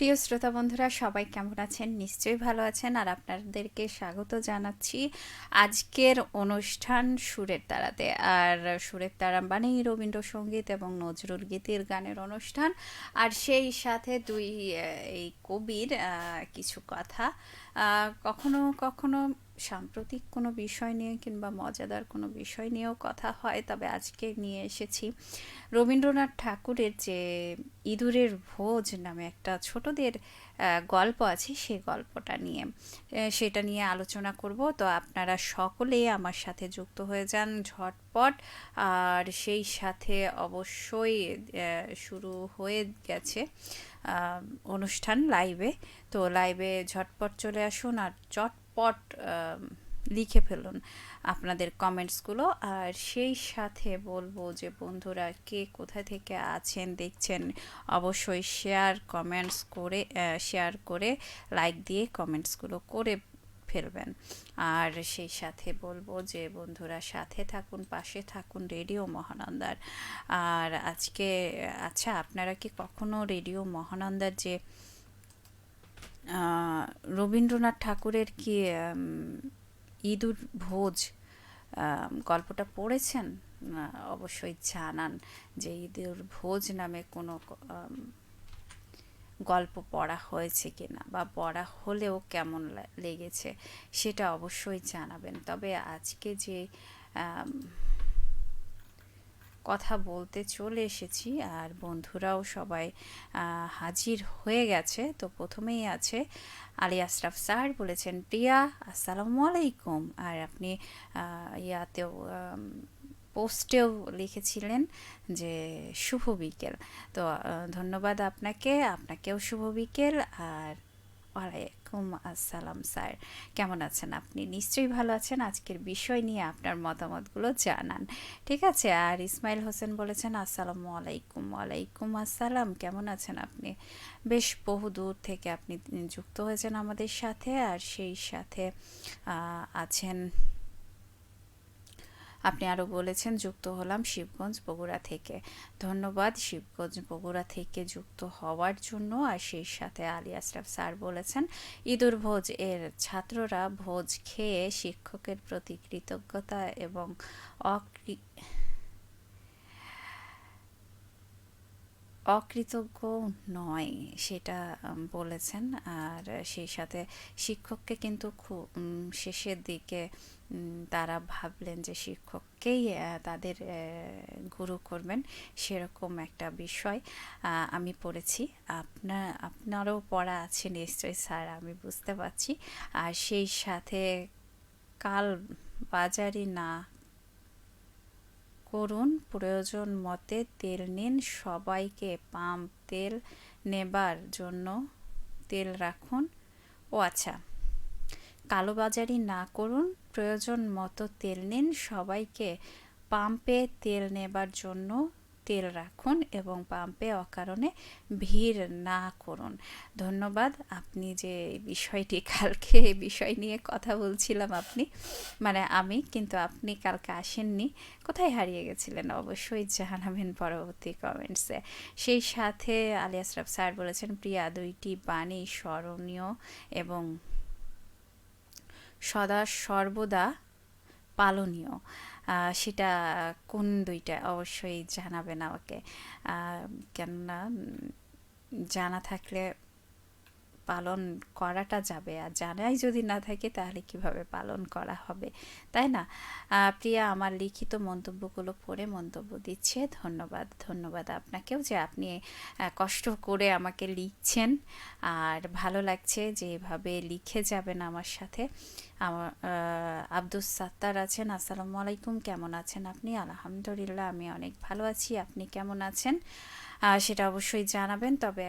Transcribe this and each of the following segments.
প্রিয় শ্রোতা বন্ধুরা, সবাই কেমন আছেন? নিশ্চয়ই ভালো আছেন। আর আপনাদেরকে স্বাগত জানাচ্ছি আজকের অনুষ্ঠান সুরের তারাতে। আর সুরের তারা মানেই রবীন্দ্রসঙ্গীত এবং নজরুল গীতির গানের অনুষ্ঠান। আর সেই সাথে এই কবির কিছু কথা, কখনো কখনো সাম্প্রতিক কোনো বিষয় নিয়ে কিংবা মজাদার কোনো বিষয় নিয়েও কথা হয়। তবে আজকে নিয়ে এসেছি রবীন্দ্রনাথ ঠাকুরের যে ইঁদুরের ভোজ নামে একটা ছোটদের গল্প আছে, সেই গল্পটা নিয়ে সেটা নিয়ে আলোচনা করব। তো আপনারা সকলেই আমার সাথে যুক্ত হয়ে যান ঝটপট। আর সেই সাথে অবশ্যই শুরু হয়ে গেছে আহ, অনুষ্ঠান লাইভে। তো লাইভে ঝটপট চলে আসুন আর চটপট লিখে ফেলুন আপনাদের কমেন্টসগুলো। আর সেই সাথে বলবো যে বন্ধুরা কে কোথা থেকে আছেন দেখছেন, অবশ্যই শেয়ার করে লাইক দিয়ে কমেন্টসগুলো করে ফেলবেন। আর সেই সাথে বলবো যে বন্ধুরা সাথে থাকুন, পাশে থাকুন রেডিও মহানন্দার। আর আজকে আচ্ছা, আপনারা কি কখনো রেডিও মহানন্দার যে রবীন্দ্রনাথ ঠাকুরের কি ইঁদুর ভোজ গল্পটা পড়েছেন? অবশ্যই জানান যে ইঁদুর ভোজ নামে কোনো গল্প পড়া হয়েছে কিনা, বা পড়া হলেও কেমন লেগেছে সেটা অবশ্যই জানাবেন। তবে আজকে যে আম, কথা বলতে চলে এসেছি আর বন্ধুরাও সবাই হাজির হয়ে গেছে। তো প্রথমেই আছে আলী আশরাফ স্যার, বলেছেন প্রিয়া আসসালামু আলাইকুম। আর আপনি ইয়াতেও পোস্টেও লিখেছিলেন যে শুভ বিকেল। তো ধন্যবাদ আপনাকেও শুভ বিকেল। আর ওয়ালাইকুম আসসালাম স্যার, কেমন আছেন আপনি? নিশ্চয়ই ভালো আছেন। আজকের বিষয় নিয়ে আপনার মতামতগুলো জানান। ঠিক আছে। আর ইসমাইল হোসেন বলেছেন আসসালামু আলাইকুম। ওয়ালাইকুম আসসালাম, কেমন আছেন আপনি? বেশ বহু দূর থেকে আপনি যুক্ত হয়েছেন আমাদের সাথে। আর সেই সাথে আছেন, আপনি আরও বলেছেন যুক্ত হলাম শিবগঞ্জ বগুড়া থেকে। ধন্যবাদ শিবগঞ্জ বগুড়া থেকে যুক্ত হওয়ার জন্য। আর সেই সাথে আলী আশরাফ স্যার বলেছেন ইঁদুর ভোজ এর ছাত্ররা ভোজ খেয়ে শিক্ষকের প্রতি কৃতজ্ঞতা এবং অকৃতজ্ঞ নয় সেটা বলেছেন। আর সেই সাথে শিক্ষককে কিন্তু খুব শেষের দিকে তারা ভাবলেন যে শিক্ষককেই তাদের গুরু করবেন, সেরকম একটা বিষয় আমি পড়েছি। আপনারও পড়া আছে নিশ্চয়ই স্যার, আমি বুঝতে পারছি। আর সেই সাথে কাল বাজারি না করুন, প্রয়োজন মতে তেল নিন, সবাইকে পাম্প তেল নেবার জন্য তেল রাখুন। ও আচ্ছা, কালোবাজারি না করুন, প্রয়োজন মতো তেল নিন, সবাইকে পাম্পে তেল নেবার জন্য তেল রাখুন এবং পাম্পে অকারণে ভিড় না করুন। ধন্যবাদ। আপনি যে বিষয়টি কালকে এই বিষয় নিয়ে কথা বলছিলাম, আমি, কিন্তু আপনি কালকে আসেননি। কোথায় হারিয়ে গেছিলেন অবশ্যই জানাবেন পরবর্তী কমেন্টসে। সেই সাথে আলী আশরাফ স্যার বলেছেন প্রিয়া দুইটি বাণী স্মরণীয় এবং সদা সর্বদা পালনীয়। সেটা কোন দুইটা অবশ্যই জানাবেন আমাকে। কেননা জানা থাকলে পালন করাটা যাবে, আর জানাই যদি না থাকে তাহলে কিভাবে পালন করা হবে, তাই না? প্রিয়া আমার লিখিত মন্তব্যগুলো পড়ে মন্তব্য দিচ্ছে। ধন্যবাদ। ধন্যবাদ আপনাকেও যে আপনি কষ্ট করে আমাকে লিখছেন। আর ভালো লাগছে যে এভাবে লিখে যাবেন আমার সাথে। আমার আব্দুস সাত্তার আছেন, আসসালামু আলাইকুম, কেমন আছেন আপনি? আলহামদুলিল্লাহ, আমি অনেক ভালো আছি। আপনি কেমন আছেন সেটা অবশ্যই জানাবেন। তবে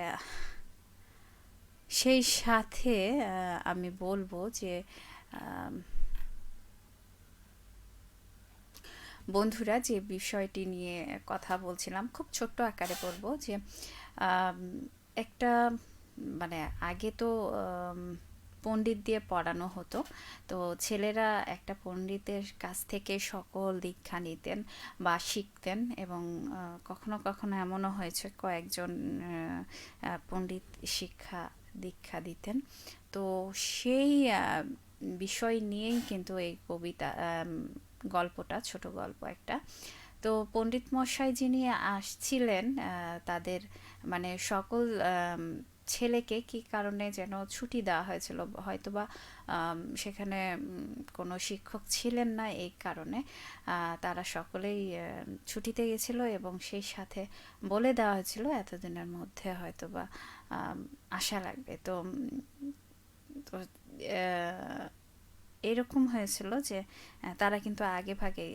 সেই সাথে আমি বলবো যে বন্ধুরা যে বিষয়টি নিয়ে কথা বলছিলাম, খুব ছোট্ট আকারে বলবো যে একটা, মানে আগে তো পণ্ডিত দিয়ে পড়ানো হতো। তো ছেলেরা একটা পণ্ডিতের কাছ থেকে সকল দীক্ষা নিতেন বা শিখতেন, এবং কখনো কখনো এমনও হয়েছে কয়েকজন পণ্ডিত শিক্ষা দীক্ষা দিতেন। তো সেই বিষয় নিয়েই কিন্তু এই কবিতা, গল্পটা ছোট গল্প একটা। তো পণ্ডিত মশাই যিনি আসছিলেন, তাদের মানে সকল ছেলেকে কি কারণে যেন ছুটি দেওয়া হয়েছিল, হয়তোবা সেখানে কোনো শিক্ষক ছিলেন না, এই কারণে তারা সকলেই ছুটিতে গেছিল, এবং সেই সাথে বলে দেওয়া হয়েছিল এতদিনের মধ্যে হয়তোবা আসা লাগবে। তো তো এরকম হয়েছিল যে তারা কিন্তু আগে ভাগে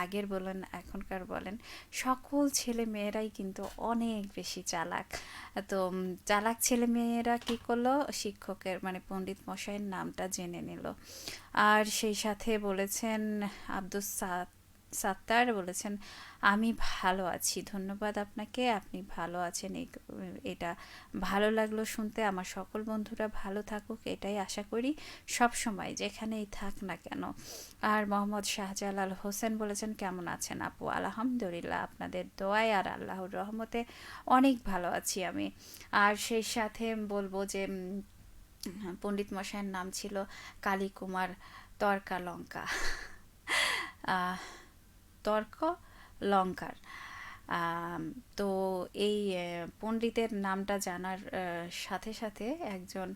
আগের বলেন এখনকার বলেন সকল ছেলে মেয়েরাই কিন্তু অনেক বেশি চালাক। তো চালাক ছেলে মেয়েরা কি করলো, শিক্ষকের মানে পণ্ডিত মশাইয়ের নামটা জেনে নিল। আর সেই সাথে বলেছেন, আব্দুস সাত্তার বলেছেন, আমি ভালো আছি, ধন্যবাদ আপনাকে, আপনি ভালো আছেন, এটা ভালো লাগলো শুনতে। আমার সকল বন্ধুরা ভালো থাকুক এটাই আশা করি সব সময়, যেখানেই থাক না কেন। আর মোহাম্মদ শাহজালাল হোসেন বলেছেন, কেমন আছেন আপু? আলহামদুলিল্লাহ, আপনাদের দোয়ায় আর আল্লাহর রহমতে অনেক ভালো আছি আমি। আর সেই সাথে বলবো যে পণ্ডিত মশাইয়ের নাম ছিল কালীকুমার তর্কা লঙ্কা। আহ, তর্ক লঙ্কার। তো এই পণ্ডিতের নামটা জানার সাথে সাথে একজন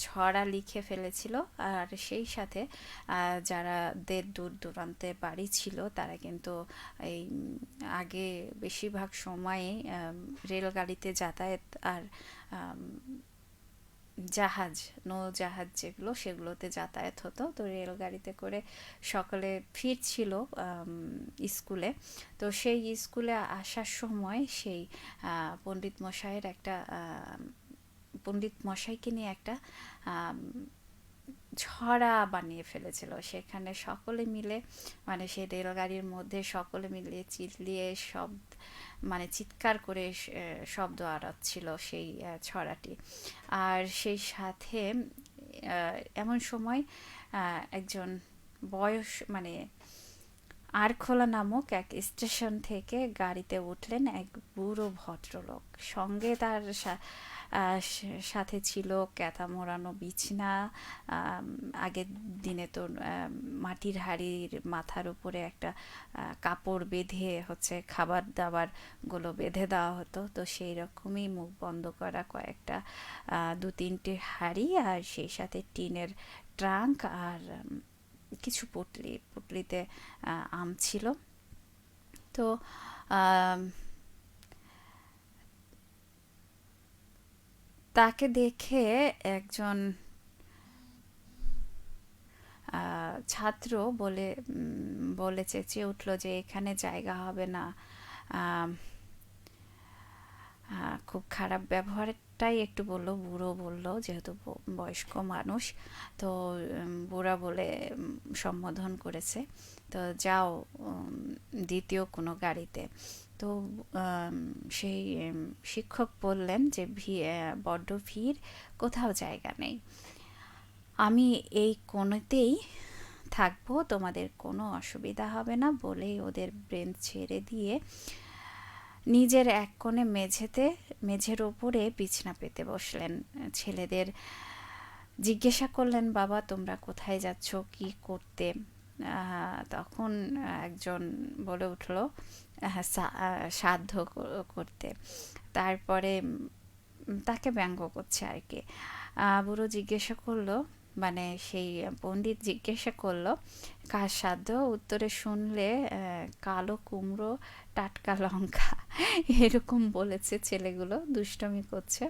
ছড়া লিখে ফেলেছিল। আর সেই সাথে যারা দের দূর দূরান্তে বাড়ি ছিল তারা কিন্তু এই আগে বেশিরভাগ সময়ে রেলগাড়িতে যাতায়াত আর আম, জাহাজ, নৌজাহাজ যেগুলো সেগুলোতে যাতায়াত হতো। তো রেলগাড়িতে করে সকলে ফিরছিল স্কুলে। তো সেই স্কুলে আসার সময় সেই পণ্ডিত মশাইয়ের একটা পণ্ডিত মশাইকে নিয়ে একটা আম, ছড়া বানিয়ে ফেলেছিল। সেখানে সকলে মিলে মানে সেই রেলগাড়ির মধ্যে সকলে মিলে চিল্লিয়ে মানে চিৎকার করে শব্দ আওড়াচ্ছিল সেই ছড়াটি। আর সেই সাথে এমন সময় একজন বয়স মানে আরখোলা নামক এক স্টেশন থেকে গাড়িতে উঠলেন এক বুড়ো ভদ্রলোক। সঙ্গে তার সাথে ছিল ক্যাথা মোড়ানো বিছনা। আগের দিনে তো মাটির হাঁড়ির মাথার উপরে একটা কাপড় বেঁধে হচ্ছে খাবার দাবার গুলো বেঁধে দেওয়া হতো। তো সেই রকমই মুখ বন্ধ করা কয়েকটা দু তিনটে হাঁড়ি, আর সেই সাথে টিনের ট্রাঙ্ক, আর কিছু পুটলিতে আম ছিল। তো আম, তাকে দেখে একজন ছাত্র বলে চেঁচিয়ে উঠল যে এখানে জায়গা হবে না। আম, খুব খারাপ ব্যবহারটাই একটু বললো, বুড়ো বললো যেহেতু বয়স্ক মানুষ। তো বুড়া বলে সম্বোধন করেছে। তো যাও দ্বিতীয় কোনো গাড়িতে। তো সেই শিক্ষক বললেন যে বড্ড ভিড়, কোথাও জায়গা নেই, আমি এই কোণেতেই থাকবো, তোমাদের কোনো অসুবিধা হবে না বলেই ওদের ব্রেঞ্চ ছেড়ে দিয়ে নিজের এক কোণে মেঝের ওপরে বিছনা পেতে বসলেন। ছেলেদের জিজ্ঞাসা করলেন, বাবা তোমরা কোথায় যাচ্ছ, কি করতে? তখন একজন বলে উঠল, সাধ্য করতে। তারপরে তাকে ব্যঙ্গ করছে আর কি। বুড়ো জিজ্ঞাসা করলো, মানে সেই পণ্ডিত জিজ্ঞাসা করলো কার সাধ্য? উত্তরে শুনলে কালো কুমড়ো টাটকা লঙ্কা। এরকম বলেছে ছেলেগুলো, দুষ্টমি করছে।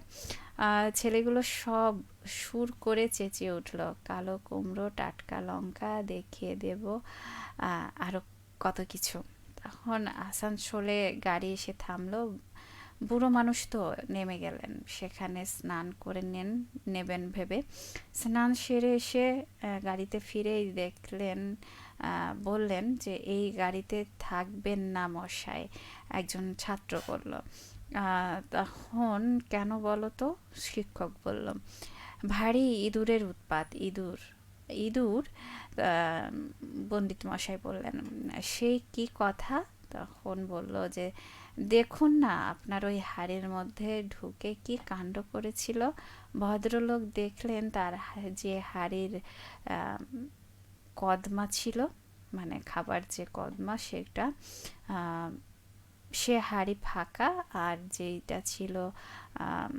ছেলেগুলো সব সুর করে চেঁচিয়ে উঠলো, কালো কুমড়ো টাটকা লঙ্কা দেখিয়ে দেব, আরো কত কিছু। তখন আসানসোলে গাড়ি এসে থামলো। বুড়ো মানুষ তো নেমে গেলেন, সেখানে স্নান করে নেবেন ভেবে। স্নান সেরে এসে গাড়িতে ফিরেই দেখলেন, বললেন যে এই গাড়িতে থাকবেন না মশাই, একজন ছাত্র বলল। তখন কেন বলো তো? শিক্ষক বলল, ভারী ইঁদুরের উৎপাত, ইঁদুর ইঁদুর। আহ, পণ্ডিত মশাই বললেন, সে কি কথা? তখন বলল যে, দেখুন না, আপনার ওই হাড়ির মধ্যে ঢুকে কি কাণ্ড করেছিল। ভদ্রলোক দেখলেন তার যে হাড়ির আহ, কদমা ছিল, মানে খাবার যে কদমা সেটা, আহ, সে হাড়ি ফাঁকা, আর যেইটা ছিল আম,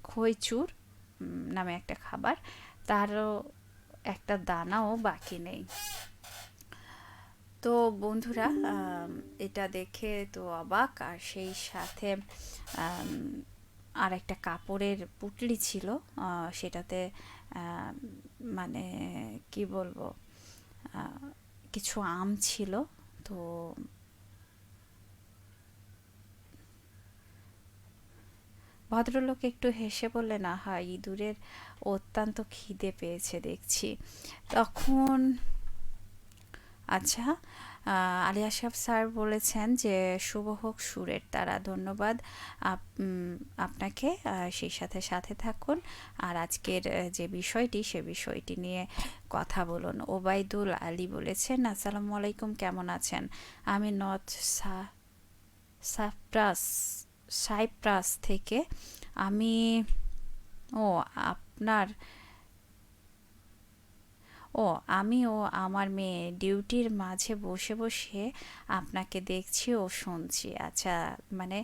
খইচুর নামে একটা খাবার, তারও একটা দানাও বাকি নেই। তো বন্ধুরা, এটা দেখে তো অবাক, আর সেই সাথে আম, আর একটা কাপড়ের পুঁটলি ছিল, সেটাতে আম, মানে কি বলবো, আহ, কিছু আম ছিল। তো ভদ্রলোক একটু হেসে বললেন, আহা, ইঁদুরের অত্যন্ত খিদে পেয়েছে দেখছি। তখন আচ্ছা, আলী আশরাফ স্যার বলেছেন যে, শুভ হোক সুরের তারা। ধন্যবাদ আপনাকে। সেই সাথে সাথে থাকুন, আর আজকের যে বিষয়টি সে বিষয়টি নিয়ে কথা বলুন। ওবায়দুল আলী বলেছেন, আসসালামু আলাইকুম, কেমন আছেন? আমি নর্থ সাইপ্রাস সাইপ্রাস থেকে। আমি ও আপনার ও আমি ও আমার মেয়ে ডিউটির মাঝে বসে বসে আপনাকে দেখছি ও শুনছি। আচ্ছা, মানে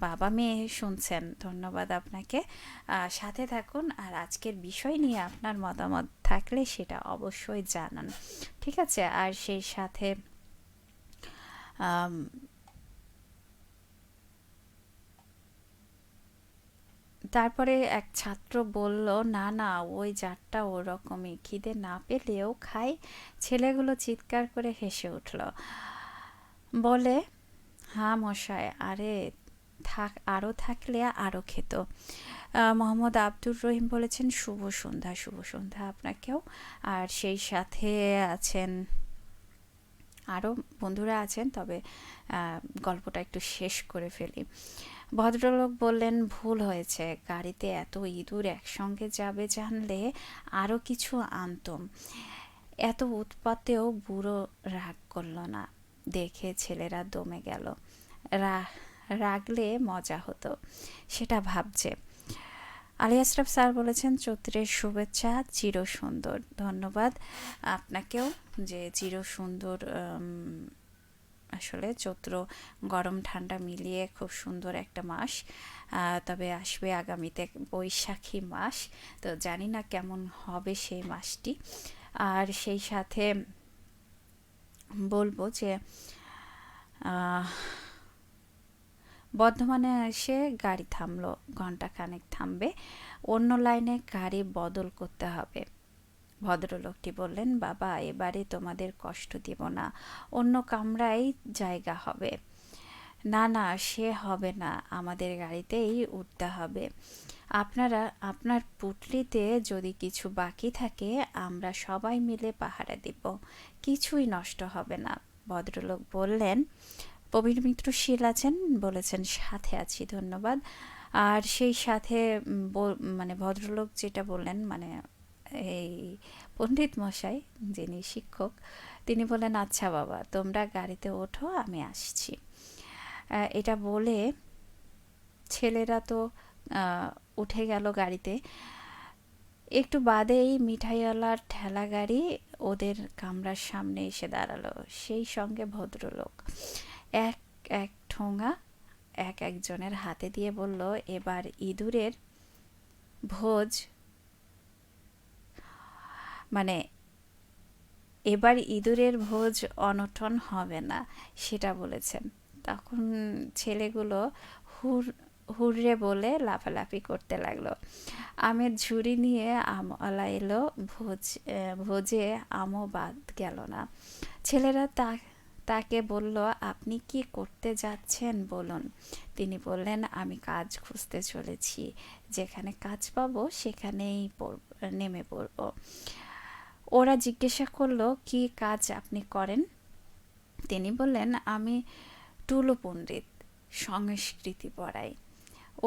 বাবা মেয়ে শুনছেন। ধন্যবাদ আপনাকে। সাথে থাকুন, আর আজকের বিষয় নিয়ে আপনার মতামত থাকলে সেটা অবশ্যই জানান, ঠিক আছে? আর সেই সাথে আম, তারপরে এক ছাত্র বলল, না না, ওই জাতটা ওরকমই, খিদে না পেলেও খায়। ছেলেগুলো চিৎকার করে হেসে উঠল, বলে, হ্যাঁ মশাই, আরে আরও থাকলে আরও খেত। মোহাম্মদ আব্দুর রহিম বলেছেন, শুভ সন্ধ্যা। শুভ সন্ধ্যা আপনাকেও। আর সেই সাথে আছেন আরও বন্ধুরা আছেন, তবে গল্পটা একটু শেষ করে ফেলি। ভদ্রলোক বললেন, ভুল হয়েছে, গাড়িতে এত ইঁদুর একসঙ্গে যাবে জানলে আরও কিছু আনতুম। এত উৎপাতেও বুড়ো রাগ করল না দেখে ছেলেরা দমে গেল। রাগলে মজা হতো, সেটা ভাবছে। আলী আশরাফ স্যার বলেছেন, চৈত্রের শুভেচ্ছা, চির সুন্দর। ধন্যবাদ আপনাকেও, যে চির সুন্দর। আসলে চৈত্র গরম ঠান্ডা মিলিয়ে খুব সুন্দর একটা মাস। তবে আসবে আগামীতে বৈশাখী মাস, তো জানি না কেমন হবে সেই মাসটি। আর সেই সাথে বলবো যে বর্ধমানে এসে গাড়ি থামলো, ঘন্টা খানেক থামবে, অন্য লাইনে গাড়ি বদল করতে হবে। ভদ্রলোকটি বললেন, বাবা, এবারে তোমাদের কষ্ট দিব না, অন্য কামরায় জায়গা হবে। না না, সে হবে না, আমাদের গাড়িতেই উঠতে হবে। আপনার পুটলিতে যদি কিছু বাকি থাকে আমরা সবাই মিলে পাহারা দিব, কিছুই নষ্ট হবে না। ভদ্রলোক বললেন, প্রবীর মিত্র শীল আছেন? বলেছেন, সাথে আছি, ধন্যবাদ। আর সেই সাথে মানে ভদ্রলোক যেটা বললেন, মানে এই পণ্ডিত মশাই যিনি শিক্ষক, তিনি বললেন, আচ্ছা বাবা, তোমরা গাড়িতে ওঠো, আমি আসছি। এটা বলে ছেলেরা তো উঠে গেল গাড়িতে। একটু বাদেই মিঠাইওয়ালার ঠেলা গাড়ি ওদের কামরার সামনে এসে দাঁড়ালো, সেই সঙ্গে ভদ্রলোক। এক এক ঠোঙা এক একজনের হাতে দিয়ে বলল, এবার ইঁদুরের ভোজ, মানে এবার ইঁদুরের ভোজ অনটন হবে না, সেটা বলেছেন। তখন ছেলেগুলো হুর হুররে বলে লাফালাফি করতে লাগলো। আমের ঝুড়ি নিয়ে আমওয়ালা এলো, ভোজে আমও বাদ গেল না। ছেলেরা তাকে বলল, আপনি কি করতে যাচ্ছেন বলুন। তিনি বললেন, আমি কাজ খুঁজতে চলেছি, যেখানে কাজ পাবো সেখানেই নেমে পড়ব। ওরা জিজ্ঞাসা করলো, কি কাজ আপনি করেন? তিনি বললেন, আমি টুলু পণ্ডিত, সংস্কৃতি পড়াই।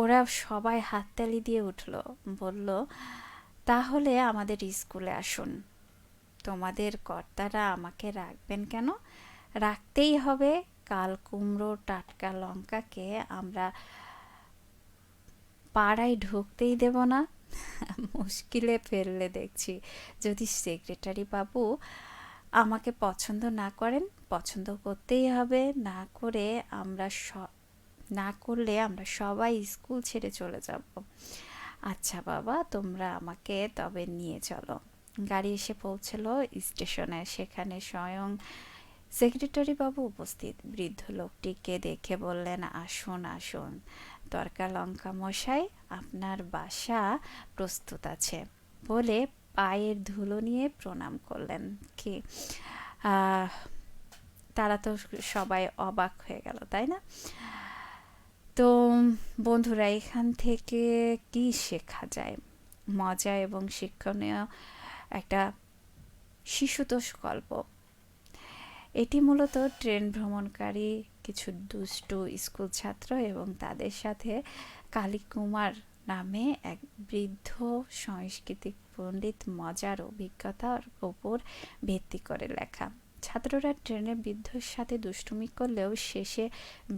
ওরা সবাই হাততালি দিয়ে উঠল, বলল, তাহলে আমাদের স্কুলে আসুন। তোমাদের কর্তারা আমাকে রাখবেন কেন? রাখতেই হবে। কাল কুমড়ো টাটকা লঙ্কাকে আমরা পাড়ায় ঢুকতেই দেব না। মুশকিলে ফেললে দেখছি। যদি সেক্রেটারি বাবু আমাকে পছন্দ না করেন, পছন্দ করতেই হবে। না করলে আমরা সবাই স্কুল ছেড়ে চলে যাব। আচ্ছা বাবা, তোমরা আমাকে তবে নিয়ে চলো। গাড়ি এসে পৌঁছলো স্টেশনে। সেখানে স্বয়ং সেক্রেটারি বাবু উপস্থিত। বৃদ্ধ লোকটিকে দেখে বললেন, আসুন আসুন তরকা লঙ্কা মশাই, আপনার বাসা প্রস্তুত আছে, বলে পায়ের ধুলো নিয়ে প্রণাম করলেন। কি আহ, তারা তো সবাই অবাক হয়ে গেল, তাই না? তো বন্ধুরা, এখান থেকে কি শেখা যায়? মজা এবং শিক্ষণীয় একটা শিশুতোষ গল্প। এটি মূলত ট্রেন ভ্রমণকারী কিছু দুষ্টু স্কুল ছাত্র এবং তাদের সাথে কালীকুমার নামে এক বৃদ্ধ সাংস্কৃতিক পণ্ডিত মজার অভিজ্ঞতার ওপর ভিত্তি করে লেখা। ছাত্ররা ট্রেনে বৃদ্ধর সাথে দুষ্টুমি করলেও শেষে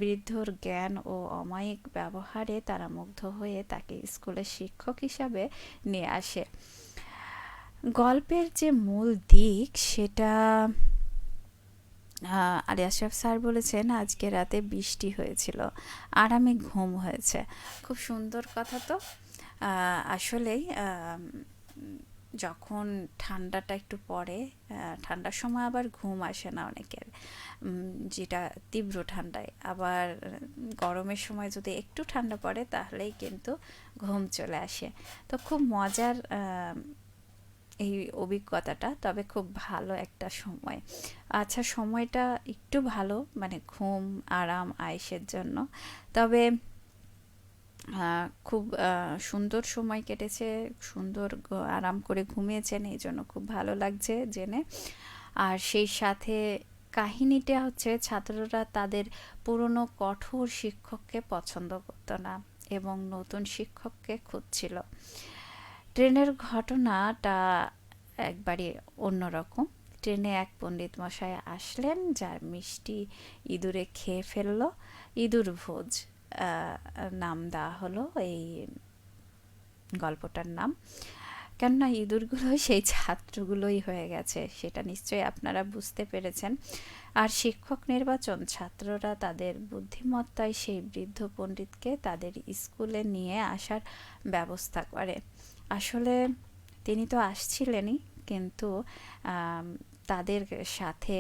বৃদ্ধর জ্ঞান ও অমায়িক ব্যবহারে তারা মুগ্ধ হয়ে তাকে স্কুলের শিক্ষক হিসাবে নিয়ে আসে। গল্পের যে মূল দিক সেটা আলী আশরাফ স্যার বলেছেন, আজকে রাতে বৃষ্টি হয়েছিল, আরামে ঘুম হয়েছে। খুব সুন্দর কথা তো। আসলেই যখন ঠান্ডাটা একটু পড়ে, ঠান্ডার সময় আবার ঘুম আসে না অনেকের, যেটা তীব্র ঠান্ডায়। আবার গরমের সময় যদি একটু ঠান্ডা পড়ে তাহলেই কিন্তু ঘুম চলে আসে। তো খুব মজার এই অভিজ্ঞতাটা, তবে খুব ভালো একটা সময়। আচ্ছা, সময়টা একটু ভালো, মানে ঘুম আরাম আয়েশের জন্য। তবে খুব সুন্দর সময় কেটেছে, সুন্দর আরাম করে ঘুমিয়েছেন, এই জন্য খুব ভালো লাগছে জেনে। আর সেই সাথে কাহিনীটা হচ্ছে, ছাত্ররা তাদের পুরনো কঠোর শিক্ষককে পছন্দ করতো না এবং নতুন শিক্ষককে খুঁজছিল। ট্রেনের ঘটনাটা একবারই অন্যরকম। ট্রেনে এক পণ্ডিত মশাই আসলেন, যার মিষ্টি ইঁদুরে খেয়ে ফেললো। ইঁদুর ভোজ নাম দেওয়া হলো এই গল্পটার নাম। কেননা ইঁদুরগুলো সেই ছাত্রগুলোই হয়ে গেছে, সেটা নিশ্চয়ই আপনারা বুঝতে পেরেছেন। আর শিক্ষক নির্বাচন, ছাত্ররা তাদের বুদ্ধিমত্তায় সেই বৃদ্ধ পণ্ডিতকে তাদের স্কুলে নিয়ে আসার ব্যবস্থা করে। আসলে তিনি তো আসছিলেনই, কিন্তু তাদের সাথে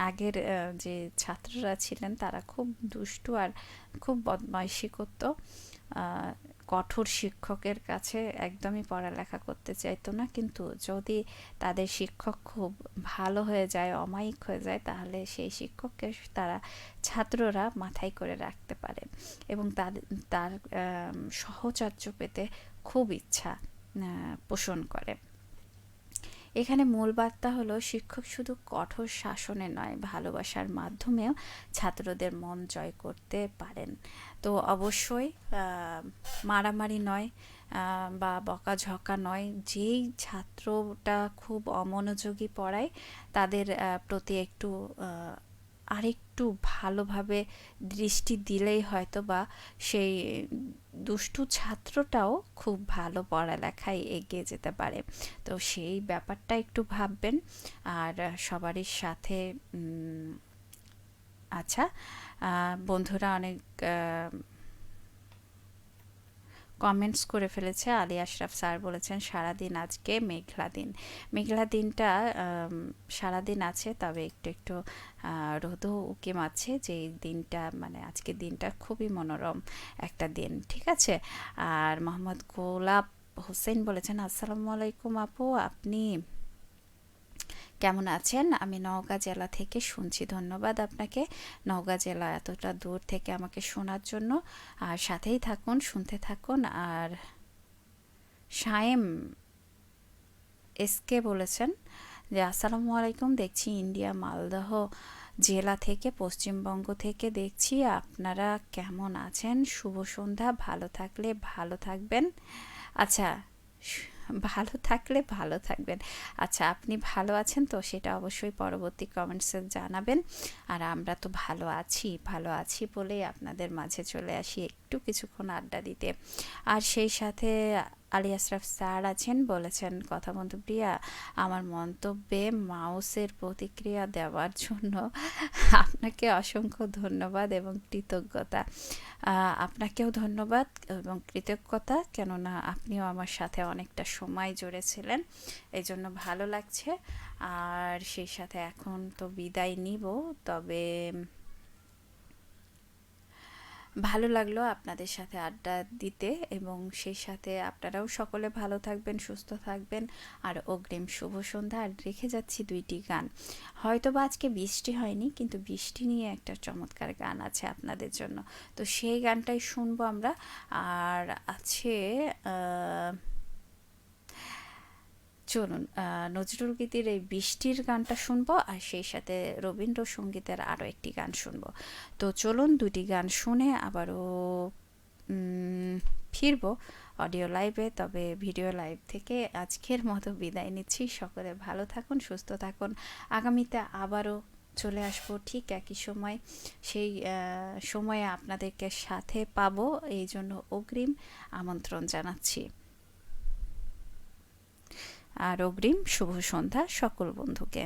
আগের যে ছাত্ররা ছিলেন তারা খুব দুষ্টু আর খুব বদমাইশি করত। কঠোর শিক্ষকের কাছে একদমই পড়ালেখা করতে চাইতো না, কিন্তু যদি তাদের শিক্ষক খুব ভালো হয়ে যায়, অমায়িক হয়ে যায়, তাহলে সেই শিক্ষককে তারা ছাত্ররা মাথায় করে রাখতে পারে এবং তার সহচর্য পেতে খুব ইচ্ছা পোষণ করে। এখানে মূল বার্তা হলো, শিক্ষক শুধু কঠোর শাসনে নয়, ভালোবাসার মাধ্যমেও ছাত্রদের মন জয় করতে পারেন। তো অবশ্যই মারামারি নয় বা বকাঝকা নয়, যেই ছাত্রটা খুব অমনোযোগী পড়ায় তাদের প্রতি একটু আরেকটু ভালোভাবে দৃষ্টি দিলেই হয়তো বা সেই দুষ্টু ছাত্রটাও খুব ভালো পড়ালেখায় এগিয়ে যেতে পারে। তো সেই ব্যাপারটা একটু ভাববেন। আর সবারই সাথে আচ্ছা, বন্ধুরা অনেক কমেন্টস করে ফেলেছে। আলী আশরাফ স্যার বলেছেন, সারাদিন আজকে মেঘলা দিন। মেঘলা দিনটা সারাদিন আছে, তবে একটু একটু রোদও উকিম আছে। যে দিনটা, মানে আজকের দিনটা খুবই মনোরম একটা দিন, ঠিক আছে। আর মোহাম্মদ গোলাপ হোসেন বলেছেন, আসসালামু আলাইকুম আপু, আপনি কেমন আছেন? আমি নওগাঁ জেলা থেকে শুনছি। ধন্যবাদ আপনাকে, নওগাঁ জেলা এতটা দূর থেকে আমাকে শোনার জন্য। আর সাথেই থাকুন, শুনতে থাকুন। আর শায়েম এসকে বলেছেন যে, আসসালামু আলাইকুম, দেখছি ইন্ডিয়া মালদহ জেলা থেকে, পশ্চিমবঙ্গ থেকে দেখছি। আপনারা কেমন আছেন? শুভ সন্ধ্যা, ভালো থাকলে ভালো থাকবেন। আচ্ছা, ভালো থাকলে ভালো থাকবেন। আচ্ছা, আপনি ভালো আছেন তো সেটা অবশ্যই পরবর্তী কমেন্টসে জানাবেন। আর আমরা তো ভালো আছি বলেই আপনাদের মাঝে চলে আসি একটু কিছুক্ষণ আড্ডা দিতে। আর সেই সাথে আলী আশরাফ স্যার আছেন, বলেছেন কথা বন্ধু প্রিয়া, আমার মন্তব্যে মাউসের প্রতিক্রিয়া দেওয়ার জন্য আপনাকে অসংখ্য ধন্যবাদ এবং কৃতজ্ঞতা। আপনাকেও ধন্যবাদ এবং কৃতজ্ঞতা, কেননা আপনিও আমার সাথে অনেকটা সময় জুড়েছিলেন, এই জন্য ভালো লাগছে। আর সেই সাথে এখন তো বিদায় নিব, তবে ভালো লাগলো আপনাদের সাথে আড্ডা দিতে, এবং সেই সাথে আপনারাও সকলে ভালো থাকবেন, সুস্থ থাকবেন। আর অগ্রিম শুভ সন্ধ্যা। আর রেখে যাচ্ছি দুইটি গান, হয়তো বা আজকে বৃষ্টি হয়নি, কিন্তু বৃষ্টি নিয়ে একটা চমৎকার গান আছে আপনাদের জন্য, তো সেই গানটাই শুনবো আমরা। আর আছে চলুন নজরুল গীতির এই বৃষ্টির গানটা শুনবো, আর সেই সাথে রবীন্দ্রসঙ্গীতের আরও একটি গান শুনবো। তো চলুন দুটি গান শুনে আবারও ফিরবো অডিও লাইভে। তবে ভিডিও লাইভ থেকে আজকের মতো বিদায় নিচ্ছি। সকলে ভালো থাকুন, সুস্থ থাকুন। আগামীতে আবারও চলে আসবো ঠিক একই সময়, সেই সময়ে আপনাদেরকে সাথে পাবো, এই জন্য অগ্রিম আমন্ত্রণ জানাচ্ছি। আর অগ্রিম শুভ সন্ধ্যা সকল বন্ধুকে।